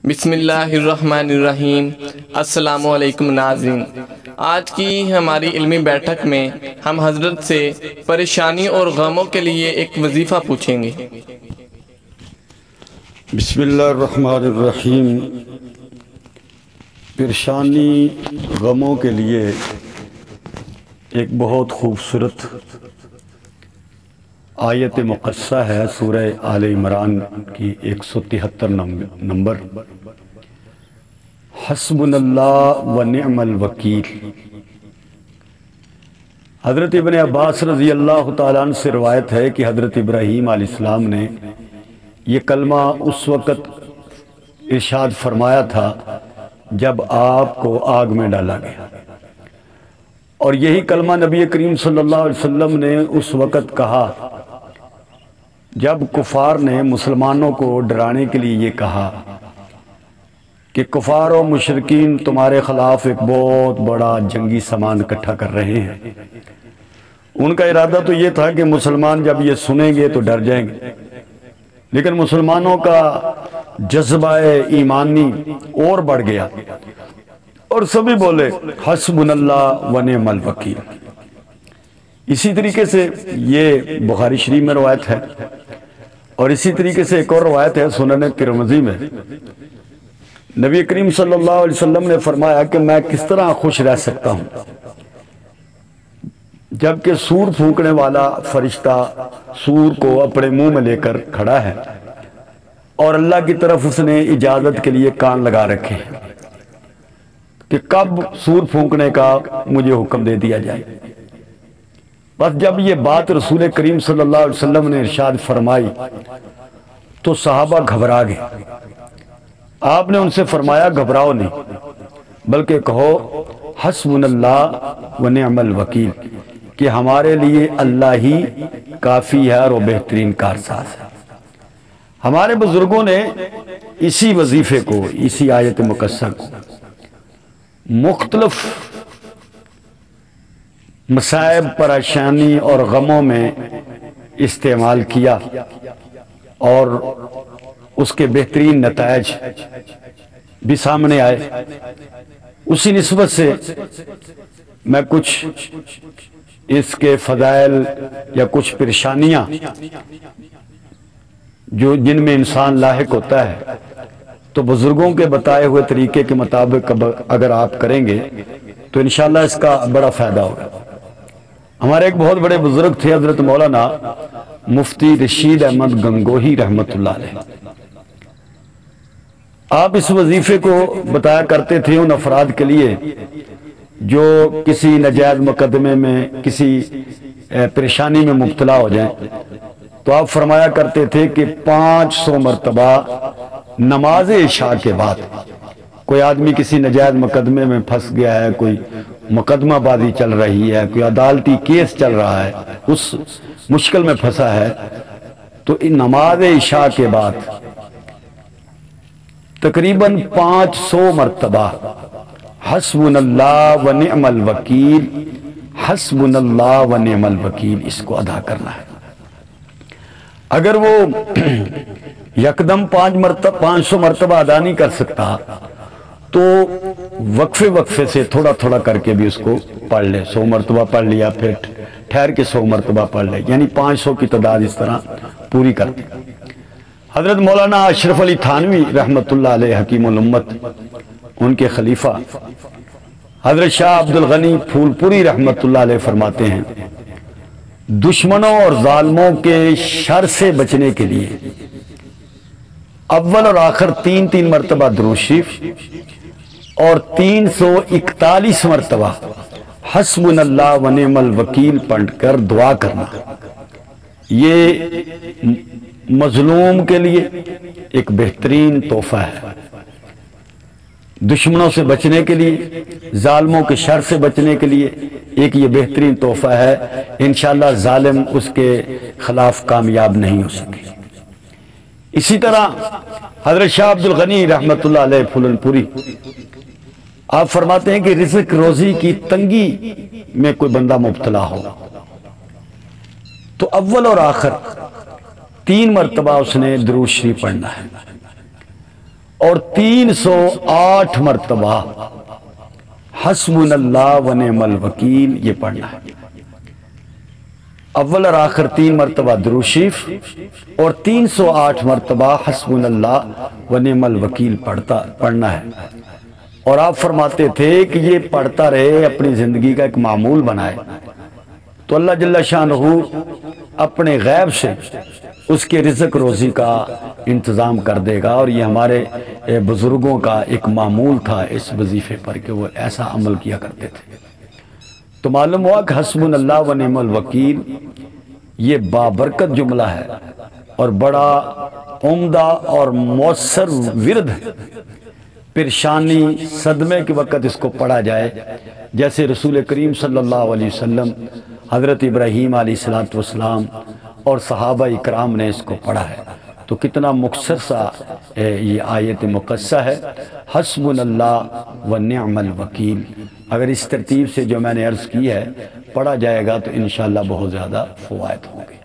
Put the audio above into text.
بسم اللہ الرحمن الرحیم۔ السلام علیکم ناظرین، آج کی ہماری علمی بیٹھک میں ہم حضرت سے پریشانی اور غموں کے لیے ایک وظیفہ پوچھیں گے۔ بسم اللہ الرحمن الرحیم۔ پریشانی غموں کے لیے ایک بہت خوبصورت آیت مقدسہ ہے، سورہ آل عمران کی 173 نمبر، حسبنا اللہ و نعم الوکیل۔ حضرت ابن عباس رضی اللہ تعالیٰ عنہ سے روایت ہے کہ حضرت ابراہیم علیہ السلام نے یہ کلمہ اس وقت ارشاد فرمایا تھا جب آپ کو آگ میں ڈالا گیا، اور یہی کلمہ نبی کریم صلی اللہ علیہ وسلم نے اس وقت کہا جب کفار نے مسلمانوں کو ڈرانے کے لیے یہ کہا کہ کفار و مشرکین تمہارے خلاف ایک بہت بڑا جنگی سامان اکٹھا کر رہے ہیں۔ ان کا ارادہ تو یہ تھا کہ مسلمان جب یہ سنیں گے تو ڈر جائیں گے، لیکن مسلمانوں کا جذبہ ایمانی اور بڑھ گیا اور سبھی بولے حسبنا اللہ و نعم الوکیل۔ اسی طریقے سے یہ بخاری شریف میں روایت ہے، اور اسی طریقے سے ایک اور روایت ہے سنن ترمذی میں۔ نبی کریم صلی اللہ علیہ وسلم نے فرمایا کہ میں کس طرح خوش رہ سکتا ہوں جبکہ سور پھونکنے والا فرشتہ سور کو اپنے منہ میں لے کر کھڑا ہے اور اللہ کی طرف اس نے اجازت کے لیے کان لگا رکھے ہیں کہ کب سور پھونکنے کا مجھے حکم دے دیا جائے۔ بس جب یہ بات رسول کریم صلی اللہ علیہ وسلم نے ارشاد فرمائی تو صحابہ گھبرا گئے۔ آپ نے ان سے فرمایا گھبراؤ نہیں، بلکہ کہو حسبنا اللہ و نعم الوکیل، کہ ہمارے لیے اللہ ہی کافی ہے اور وہ بہترین کارساز ہے۔ ہمارے بزرگوں نے اسی وظیفے کو، اسی آیت مقدسہ کو مختلف مصائب، پریشانی اور غموں میں استعمال کیا، اور اس کے بہترین نتائج بھی سامنے آئے۔ اسی نسبت سے میں کچھ اس کے فضائل یا کچھ پریشانیاں جن میں انسان لاحق ہوتا ہے تو بزرگوں کے بتائے ہوئے طریقے کے مطابق اگر آپ کریں گے تو انشاءاللہ اس کا بڑا فائدہ ہوگا۔ ہمارے ایک بہت بڑے بزرگ تھے حضرت مولانا مفتی رشید احمد گنگوہی رحمۃ اللہ علیہ۔ آپ اس وظیفے کو بتایا کرتے تھے ان افراد کے لیے جو کسی ناجائز مقدمے میں، کسی پریشانی میں مبتلا ہو جائیں، تو آپ فرمایا کرتے تھے کہ 500 مرتبہ نماز عشاء کے بعد کوئی آدمی کسی ناجائز مقدمے میں پھنس گیا ہے، کوئی مقدمہ بازی چل رہی ہے، کوئی عدالتی کیس چل رہا ہے، اس مشکل میں پھنسا ہے، تو نماز عشاء کے بعد تقریباً 500 مرتبہ حسبنا اللہ و نعم الوکیل، حسبنا اللہ و نعم الوکیل اس کو ادا کرنا ہے۔ اگر وہ یکدم 500 مرتبہ ادا نہیں کر سکتا تو وقفے سے تھوڑا تھوڑا کر کے بھی اس کو پڑھ لے، 100 مرتبہ پڑھ لیا، پھر ٹھہر کے 100 مرتبہ پڑھ لے، یعنی 500 کی تعداد اس طرح پوری کر دی۔ حضرت مولانا اشرف علی تھانوی رحمۃ اللہ علیہ حکیم الامت، ان کے خلیفہ حضرت شاہ عبد الغنی پھول پوری رحمۃ اللہ علیہ فرماتے ہیں دشمنوں اور ظالموں کے شر سے بچنے کے لیے اول اور آخر 3 مرتبہ درود شریف اور 341 مرتبہ حسبنا اللہ و نعم الوکیل پڑھ کر دعا کرنا، یہ مظلوم کے لیے ایک بہترین تحفہ ہے۔ دشمنوں سے بچنے کے لیے، ظالموں کے شر سے بچنے کے لیے ایک یہ بہترین تحفہ ہے۔ انشاءاللہ ظالم اس کے خلاف کامیاب نہیں ہو سکے۔ اسی طرح حضرت شاہ عبد الغنی رحمۃ اللہ علیہ پھولن پوری، آپ فرماتے ہیں کہ رزق روزی کی تنگی میں کوئی بندہ مبتلا ہو تو اول اور آخر 3 مرتبہ اس نے درود شریف پڑھنا ہے، اور 308 مرتبہ حسبنا اللہ و نعم الوکیل یہ پڑھنا ہے۔ اول اور آخر 3 مرتبہ درود شریف اور 308 مرتبہ حسبنا اللہ و نعم الوکیل پڑھنا ہے۔ اور آپ فرماتے تھے کہ یہ پڑھتا رہے، اپنی زندگی کا ایک معمول بنائے، تو اللہ جل شانہ اپنے غیب سے اس کے رزق روزی کا انتظام کر دے گا۔ اور یہ ہمارے بزرگوں کا ایک معمول تھا اس وظیفے پر کہ وہ ایسا عمل کیا کرتے تھے۔ تو معلوم ہوا کہ حسبنا اللہ و نعم الوکیل یہ بابرکت جملہ ہے اور بڑا عمدہ اور مؤثر ورد ہے۔ پریشانی صدمے کے وقت اس کو پڑھا جائے، جیسے رسول کریم صلی اللہ علیہ وسلم، حضرت ابراہیم علیہ السلام اور صحابہ اکرام نے اس کو پڑھا ہے، تو کتنا مختصر سا یہ آیت مقدسہ ہے، حسبنا اللہ و نعم الوکیل۔ اگر اس ترتیب سے جو میں نے عرض کی ہے پڑھا جائے گا تو انشاءاللہ بہت زیادہ فوائد ہوں گے۔